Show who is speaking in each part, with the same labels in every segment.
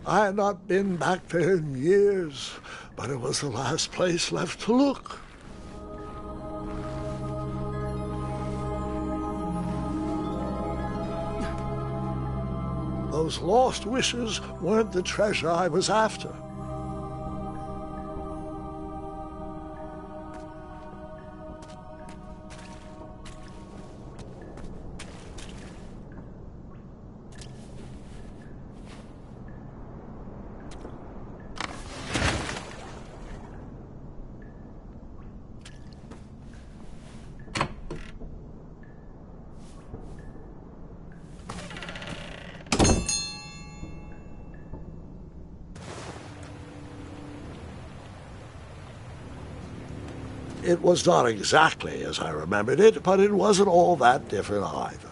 Speaker 1: I had not been back there in years, but it was the last place left to look. Those lost wishes weren't the treasure I was after. It was not exactly as I remembered it, but it wasn't all that different either.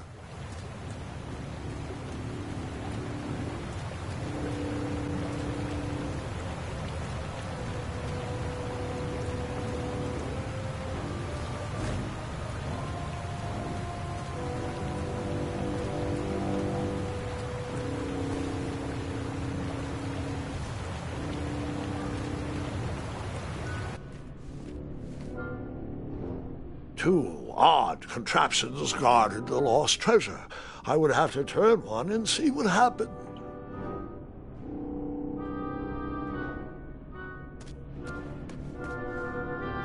Speaker 1: Two odd contraptions guarded the lost treasure. I would have to turn one and see what happened.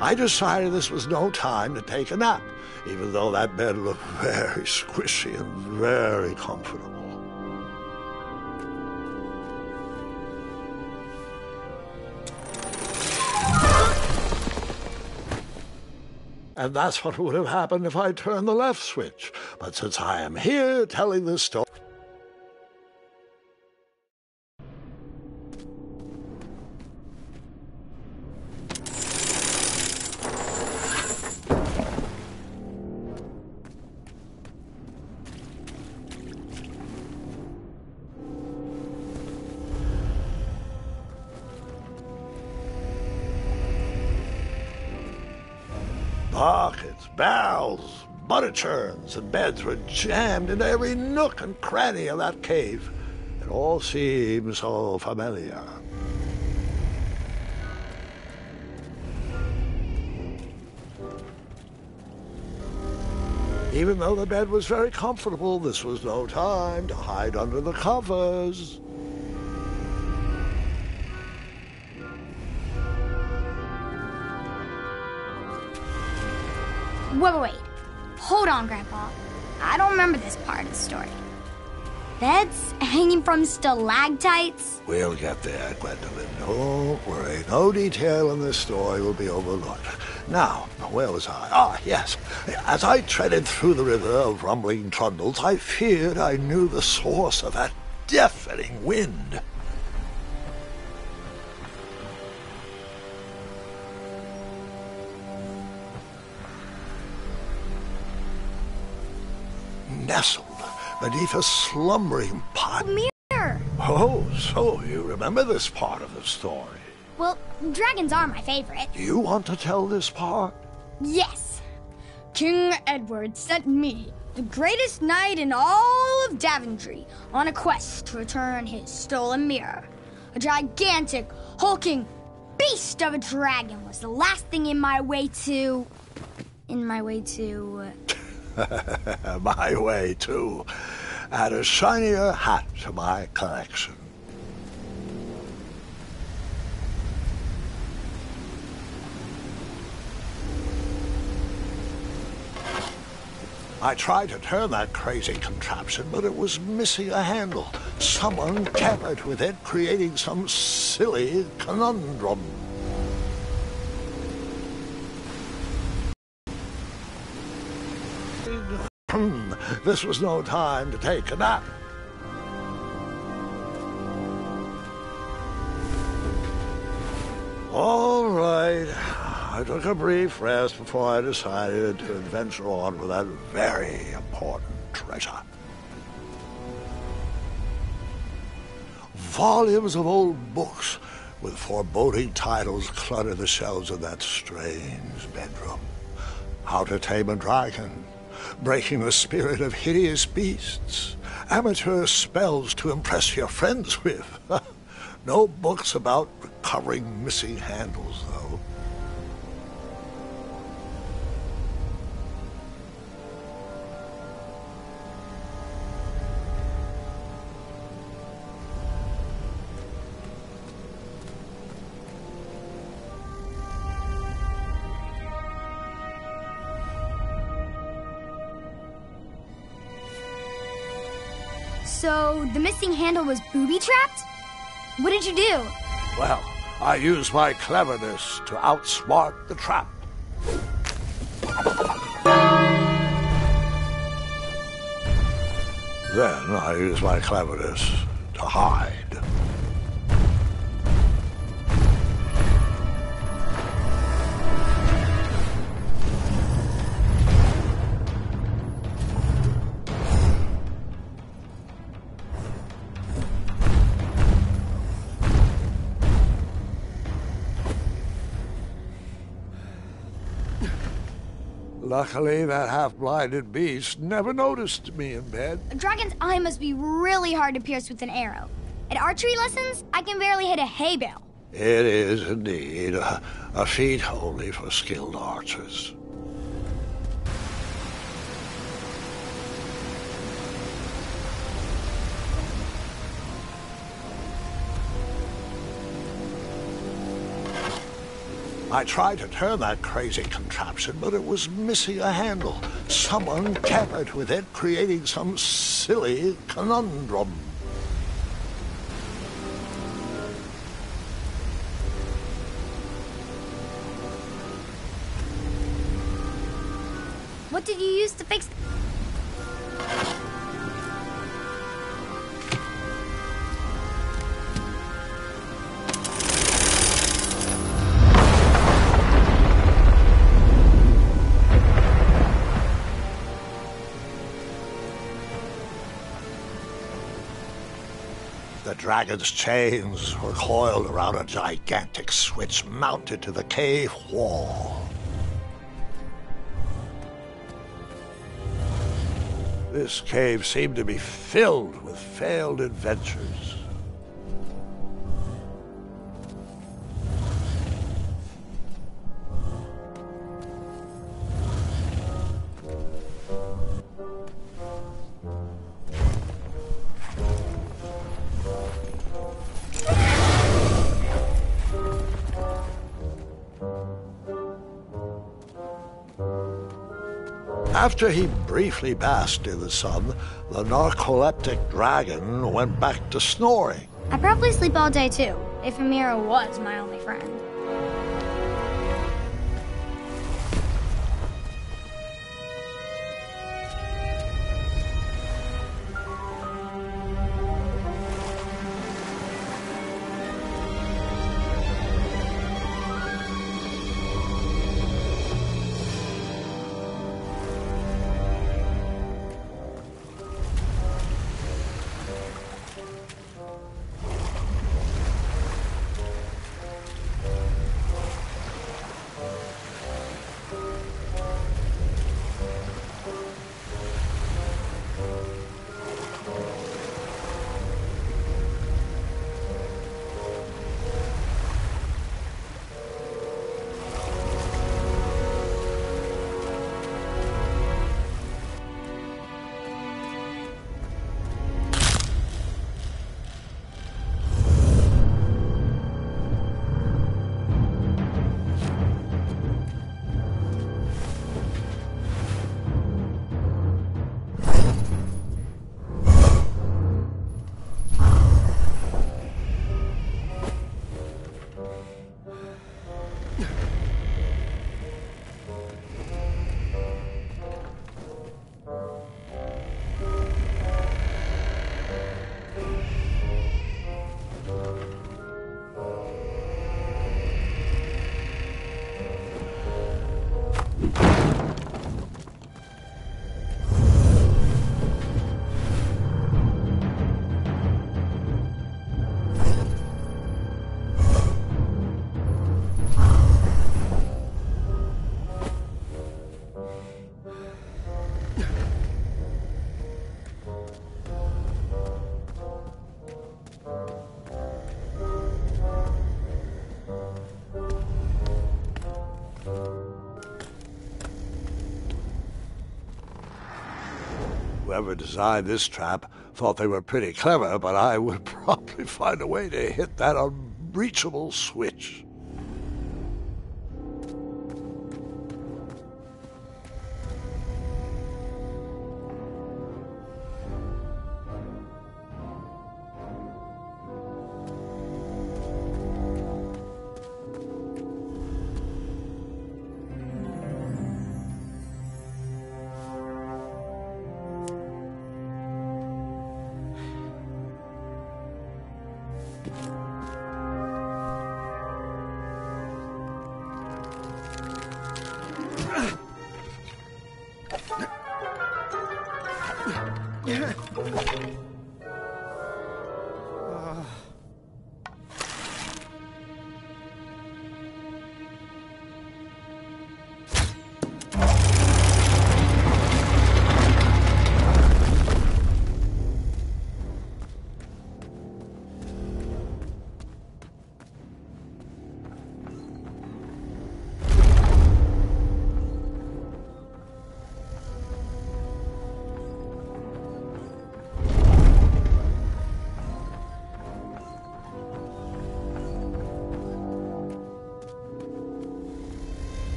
Speaker 1: I decided this was no time to take a nap, even though that bed looked very squishy and very comfortable. And that's what would have happened if I turned the left switch. But since I am here telling this story, buckets, barrels, butter churns, and beds were jammed into every nook and cranny of that cave. It all seems so familiar. Even though the bed was very comfortable, this was no time to hide under the covers.
Speaker 2: Wait. Hold on, Grandpa. I don't remember this part of the story. Beds hanging from stalactites?
Speaker 1: We'll get there, Gwendolyn. Don't worry. No detail in this story will be overlooked. Now, where was I? Ah, yes. As I treaded through the river of rumbling trundles, I feared I knew the source of that deafening wind. Nestled beneath a slumbering pond. Oh, so you remember this part of the story.
Speaker 2: Well, dragons are my favorite.
Speaker 1: Do you want to tell this part?
Speaker 2: Yes. King Edward sent me, the greatest knight in all of Daventry, on a quest to return his stolen mirror. A gigantic, hulking beast of a dragon was the last thing in my way to... My way to... Add a shinier hat to my collection. I tried to turn that crazy contraption, but it was missing a handle. Someone tampered with it, creating some silly conundrum. This was no time to take a nap. All right. I took a brief rest before I decided to adventure on with that very important treasure. Volumes of old books with foreboding titles clutter the shelves of that strange bedroom. How to Tame a Dragon, Breaking the Spirit of Hideous Beasts, Amateur Spells to Impress Your Friends with. No books about recovering missing handles, though. So, the missing handle was booby-trapped? What did you do?
Speaker 1: Well, I used my cleverness to outsmart the trap. Then I used my cleverness to hide. Luckily, that half-blinded beast never noticed me in bed.
Speaker 2: A dragon's eye must be really hard to pierce with an arrow. At archery lessons, I can barely hit a hay bale.
Speaker 1: It is indeed a feat only for skilled archers. I tried to turn that crazy contraption, but it was missing a handle. Someone tampered with it, creating some silly conundrum.
Speaker 2: What did you use to fix...
Speaker 1: The dragon's chains were coiled around a gigantic switch mounted to the cave wall. This cave seemed to be filled with failed adventures. After he briefly basked in the sun, the narcoleptic dragon went back to snoring.
Speaker 2: I probably sleep all day, too, if Amira was my only friend.
Speaker 1: whoever designed this trap thought they were pretty clever, but I would probably find a way to hit that unreachable switch.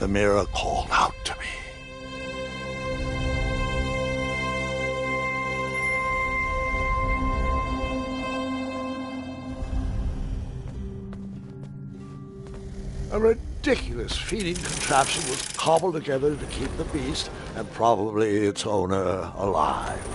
Speaker 1: The mirror called out to me. A ridiculous feeding contraption was cobbled together to keep the beast and probably its owner alive.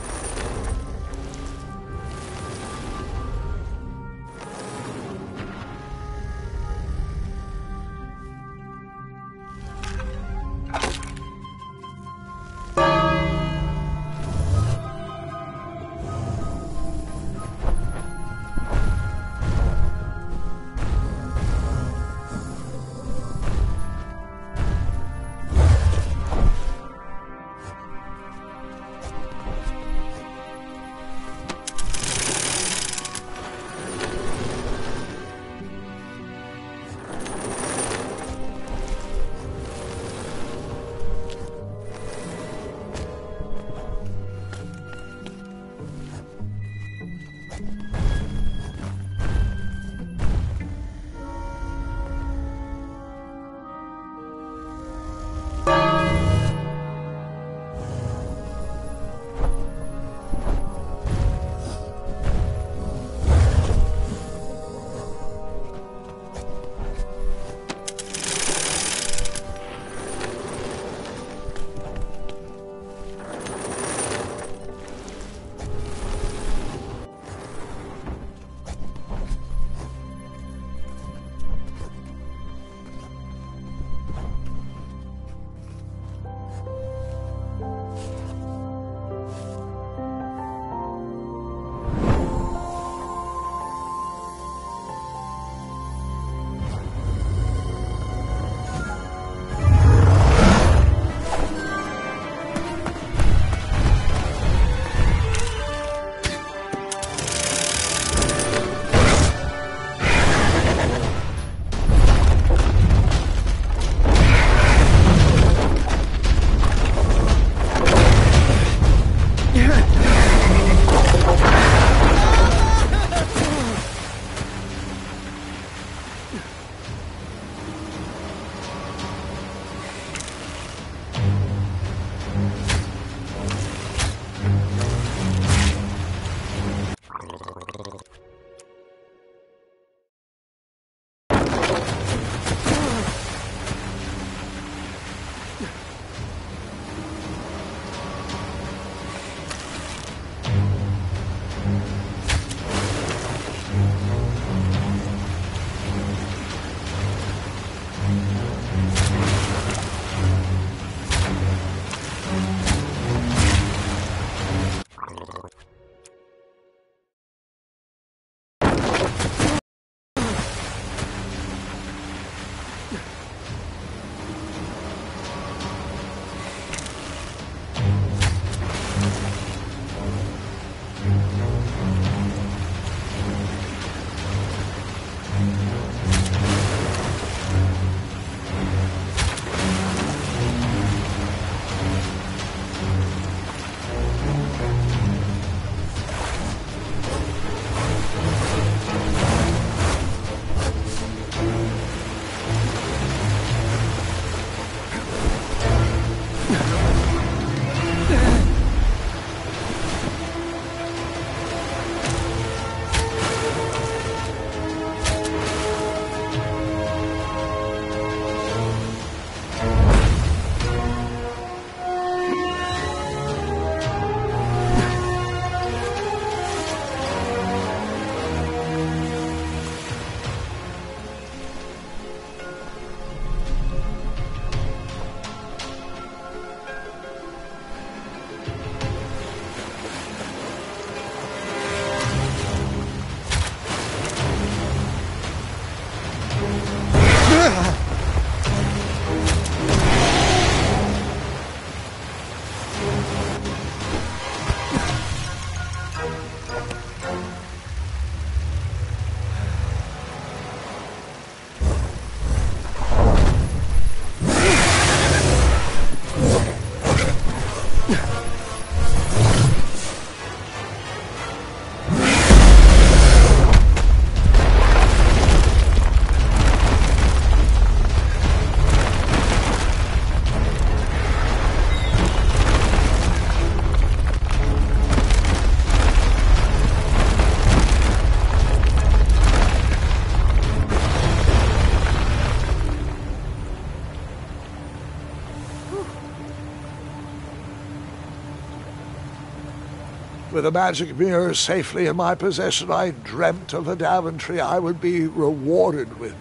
Speaker 1: With the magic mirror safely in my possession, I dreamt of the Daventry I would be rewarded with,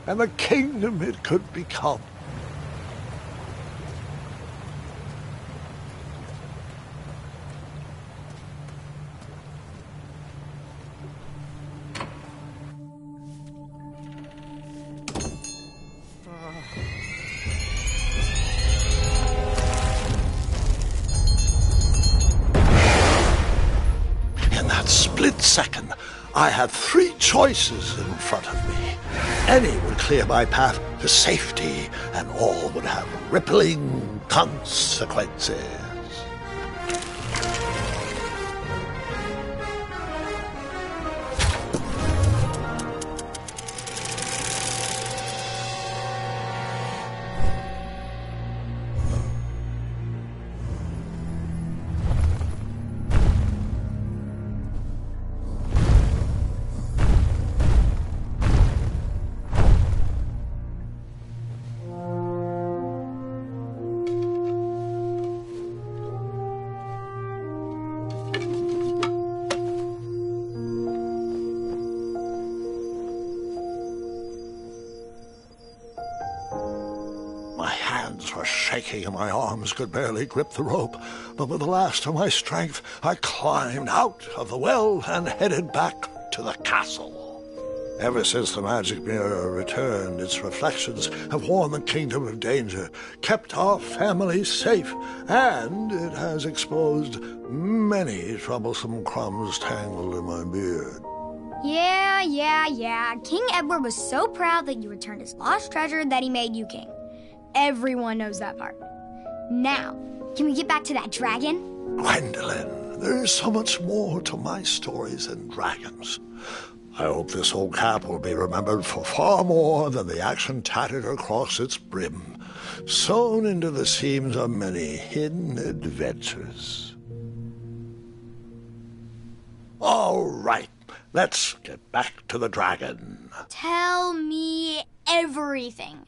Speaker 1: and the kingdom it could become. Split second, I had three choices in front of me. Any would clear my path to safety, and all would have rippling consequences. Were shaking and my arms could barely grip the rope, but with the last of my strength I climbed out of the well and headed back to the castle. Ever since the magic mirror returned, its reflections have warned the kingdom of danger, kept our family safe, and it has exposed many troublesome crumbs tangled in my beard.
Speaker 3: Yeah. King Edward was so proud that you returned his lost treasure that he made you king. Everyone knows that part. Now, can we get back to that dragon?
Speaker 1: Gwendolyn, there's so much more to my stories than dragons. I hope this old cap will be remembered for far more than the action tattered across its brim, sewn into the seams of many hidden adventures. All right, let's get back to the dragon.
Speaker 3: Tell me everything.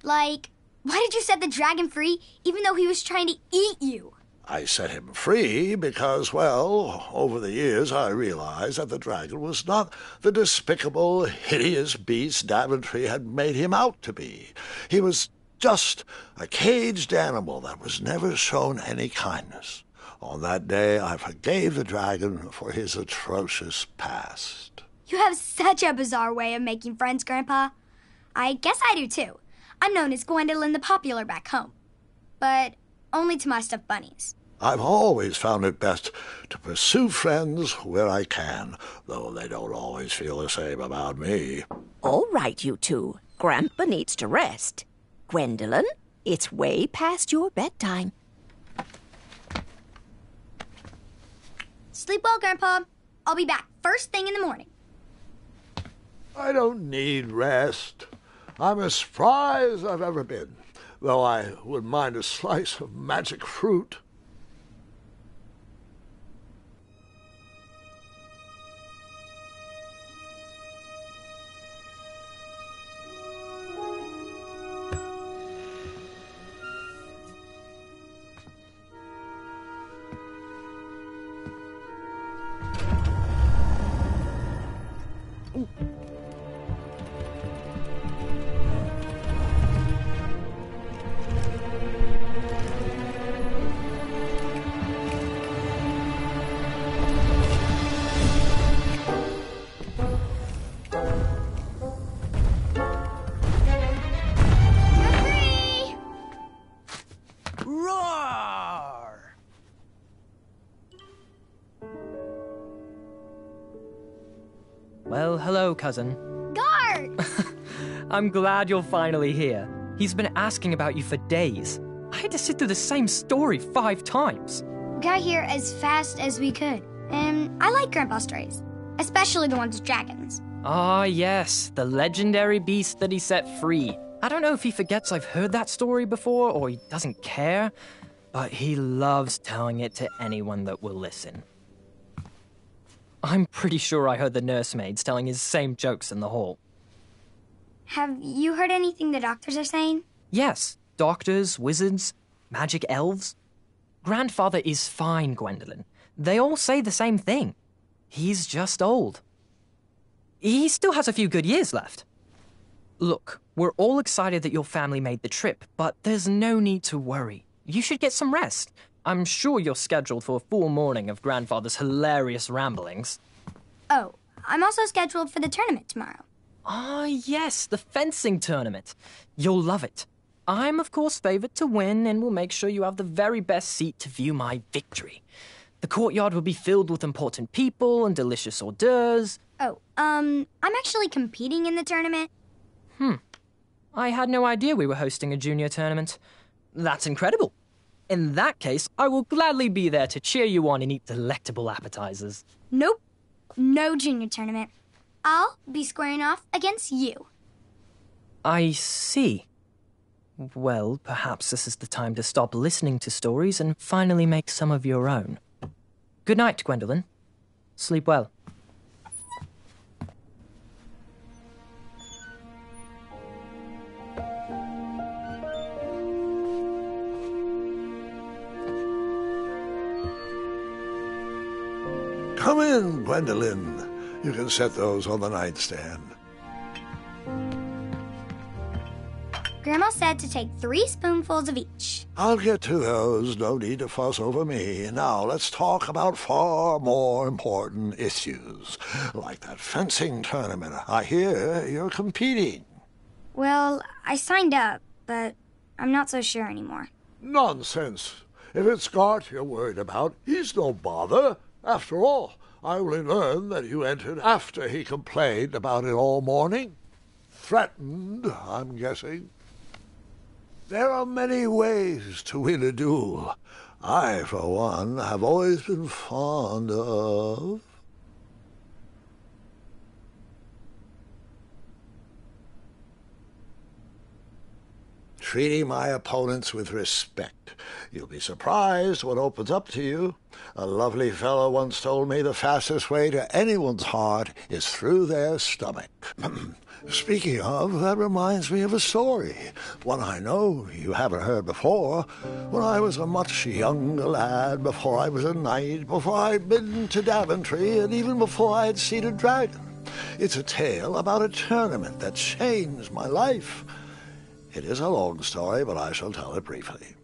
Speaker 3: Like, why did you set the dragon free even though he was trying to eat you?
Speaker 1: I set him free because, well, over the years I realized that the dragon was not the despicable, hideous beast Daventry had made him out to be. He was just a caged animal that was never shown any kindness. On that day, I forgave the dragon for his atrocious past.
Speaker 3: You have such a bizarre way of making friends, Grandpa. I guess I do, too. I'm known as Gwendolyn the Popular back home, but only to my stuffed bunnies.
Speaker 1: I've always found it best to pursue friends where I can, though they don't always feel the same about me.
Speaker 4: All right, you two. Grandpa needs to rest. Gwendolyn, it's way past your bedtime.
Speaker 3: Sleep well, Grandpa. I'll be back first thing in the morning.
Speaker 1: I don't need rest. I'm as spry as I've ever been, though I wouldn't mind a slice of magic fruit.
Speaker 5: Well, hello, cousin.
Speaker 3: Guard!
Speaker 5: I'm glad you're finally here. He's been asking about you for days. I had to sit through the same story 5 times.
Speaker 3: We got here as fast as we could, and I like Grandpa's stories, especially the ones with dragons.
Speaker 5: Ah, yes, the legendary beast that he set free. I don't know if he forgets I've heard that story before or he doesn't care, but he loves telling it to anyone that will listen. I'm pretty sure I heard the nursemaids telling his same jokes in the hall.
Speaker 3: Have you heard anything the doctors are saying?
Speaker 5: Yes, doctors, wizards, magic elves. Grandfather is fine, Gwendolyn. They all say the same thing. He's just old. He still has a few good years left. Look, we're all excited that your family made the trip, but there's no need to worry. You should get some rest. I'm sure you're scheduled for a full morning of Grandfather's hilarious ramblings.
Speaker 3: Oh, I'm also scheduled for the tournament tomorrow.
Speaker 5: Ah, yes, the fencing tournament. You'll love it. I'm, of course, favored to win and will make sure you have the very best seat to view my victory. The courtyard will be filled with important people and delicious hors d'oeuvres.
Speaker 3: Oh, I'm actually competing in the tournament.
Speaker 5: I had no idea we were hosting a junior tournament. That's incredible. In that case, I will gladly be there to cheer you on and eat delectable appetizers.
Speaker 3: Nope, no junior tournament. I'll be squaring off against you.
Speaker 5: I see. Well, perhaps this is the time to stop listening to stories and finally make some of your own. Good night, Gwendolyn. Sleep well.
Speaker 1: Come in, Gwendolyn. You can set those on the nightstand.
Speaker 3: Grandma said to take 3 spoonfuls of each.
Speaker 1: I'll get to those. No need to fuss over me. Now let's talk about far more important issues, like that fencing tournament. I hear you're competing.
Speaker 3: Well, I signed up, but I'm not so sure anymore.
Speaker 1: Nonsense. If it's Scott you're worried about, he's no bother. After all, I only learned that you entered after he complained about it all morning. Threatened, I'm guessing. There are many ways to win a duel. I, for one, have always been fond of... treating my opponents with respect. You'll be surprised what opens up to you. A lovely fellow once told me the fastest way to anyone's heart is through their stomach. Speaking of, that reminds me of a story, one I know you haven't heard before. When I was a much younger lad, before I was a knight, before I'd been to Daventry, and even before I had seen a dragon. It's a tale about a tournament that changed my life. It is a long story, but I shall tell it briefly.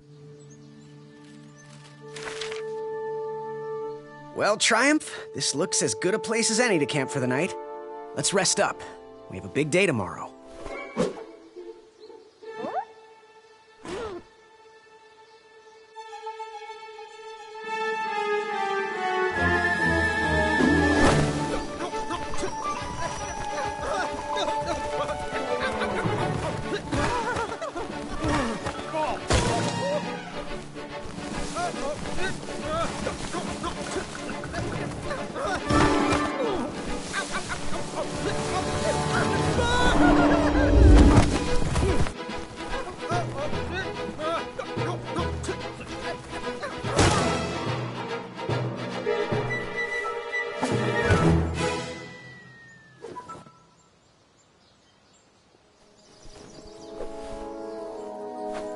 Speaker 6: Well, Triumph, this looks as good a place as any to camp for the night. Let's rest up. We have a big day tomorrow.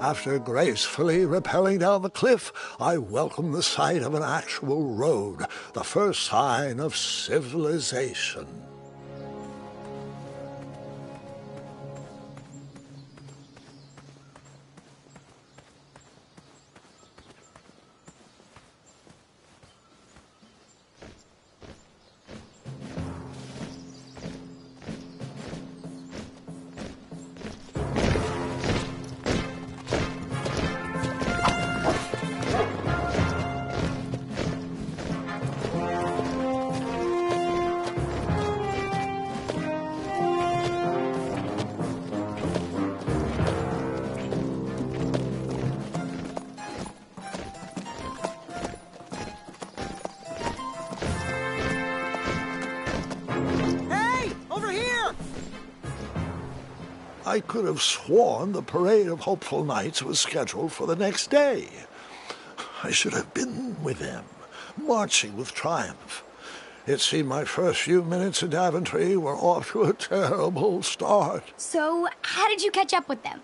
Speaker 1: After gracefully rappelling down the cliff, I welcomed the sight of an actual road, the first sign of civilization. I could have sworn the Parade of Hopeful Knights was scheduled for the next day. I should have been with them, marching with triumph. It seemed my first few minutes in Daventry were off to a terrible start.
Speaker 3: So, how did you catch up with them?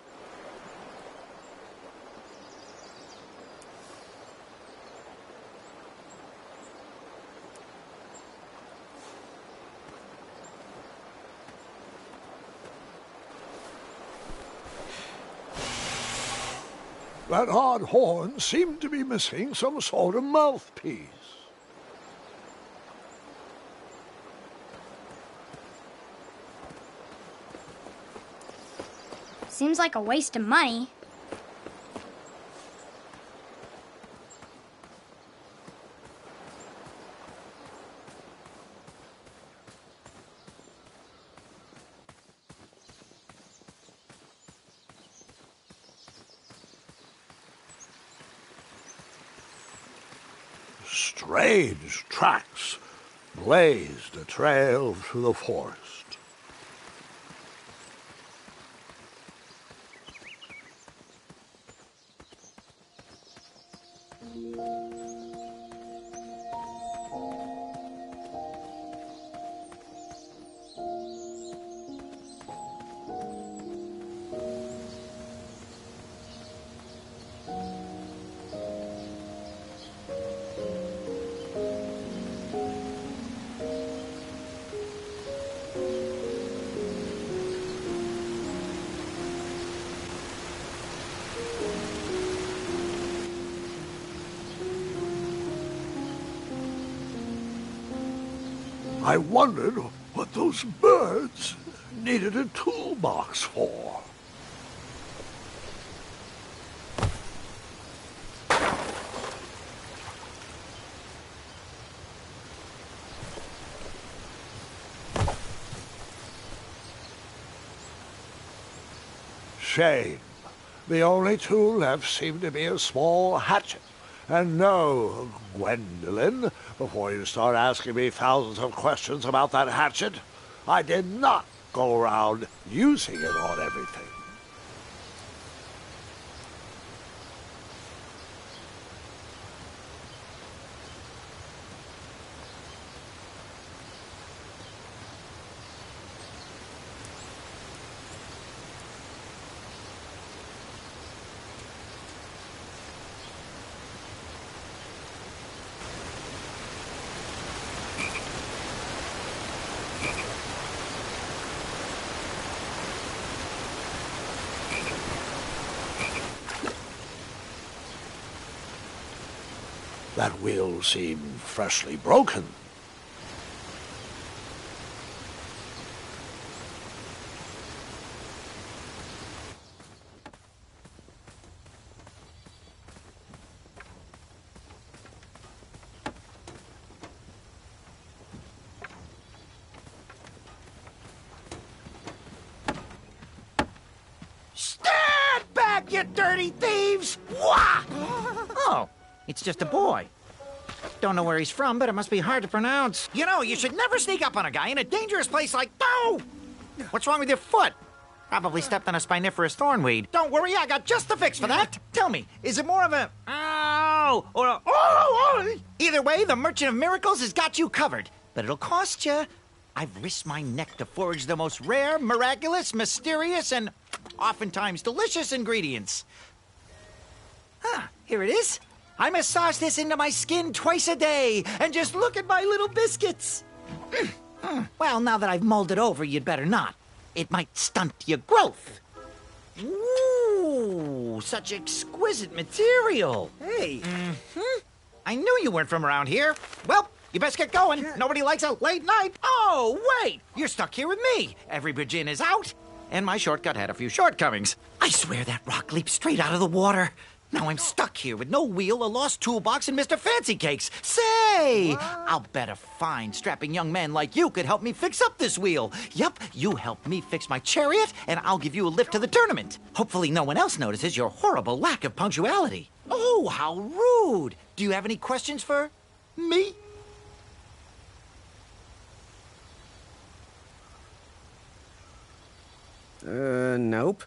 Speaker 1: That odd horn seemed to be missing some sort of mouthpiece.
Speaker 3: Seems like a waste of money.
Speaker 1: Strange tracks blazed a trail through the forest. I wondered what those birds needed a toolbox for. Shame. The only tool left seemed to be a small hatchet. And no, Gwendolyn, before you start asking me thousands of questions about that hatchet, I did not go around using it on everything. That wheel seemed freshly broken.
Speaker 7: Stand back, you dirty thieves! Wah! Oh, it's just a boy. Don't know where he's from, but it must be hard to pronounce. You know, you should never sneak up on a guy in a dangerous place like... Oh! What's wrong with your foot? Probably stepped on a spiniferous thornweed. Don't worry, I got just the fix for that. Tell me, is it more of a... Ow! Or a... Oh! Either way, the Merchant of Miracles has got you covered. But it'll cost you. I've risked my neck to forage the most rare, miraculous, mysterious, and oftentimes delicious ingredients. Ah, here it is. I massage this into my skin twice a day, and just look at my little biscuits. Well, now that I've mulled it over, you'd better not. It might stunt your growth. Ooh, such exquisite material.
Speaker 6: Hey.
Speaker 7: I knew you weren't from around here. Well, you best get going. Nobody likes a late night. Oh, wait, you're stuck here with me. Every bridge in is out, and my shortcut had a few shortcomings. I swear that rock leaped straight out of the water. Now I'm stuck here with no wheel, a lost toolbox, and Mr. Fancy Cakes. Say, I'll bet a fine, strapping young man like you could help me fix up this wheel. Yup, you help me fix my chariot, and I'll give you a lift to the tournament. Hopefully no one else notices your horrible lack of punctuality. Oh, how rude. Do you have any questions for me?
Speaker 6: Nope.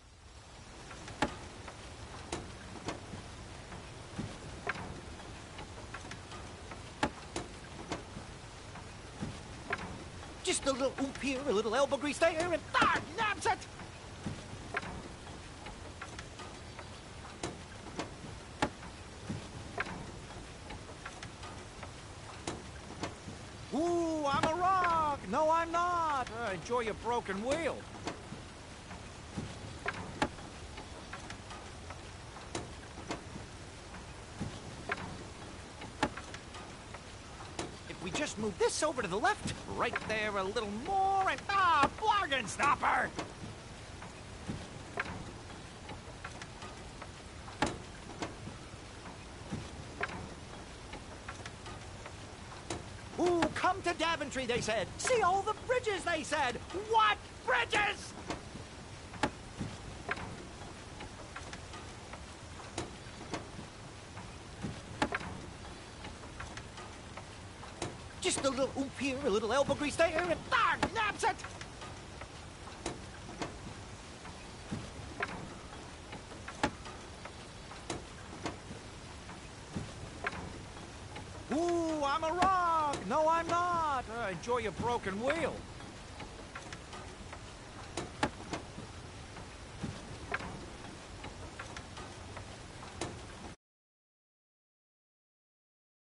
Speaker 7: Just a little oop here, a little elbow grease there, and naps it! Ooh, I'm a rock! No, I'm not! Enjoy your broken wheel. just move this over to the left. Right there a little more and... Ah, bargain stopper! Ooh, come to Daventry, they said. See all the bridges, they said. What bridges? Just a little oop here, a little elbow grease there, and naps it! Ooh, I'm a rock! No, I'm not! Enjoy your broken wheel.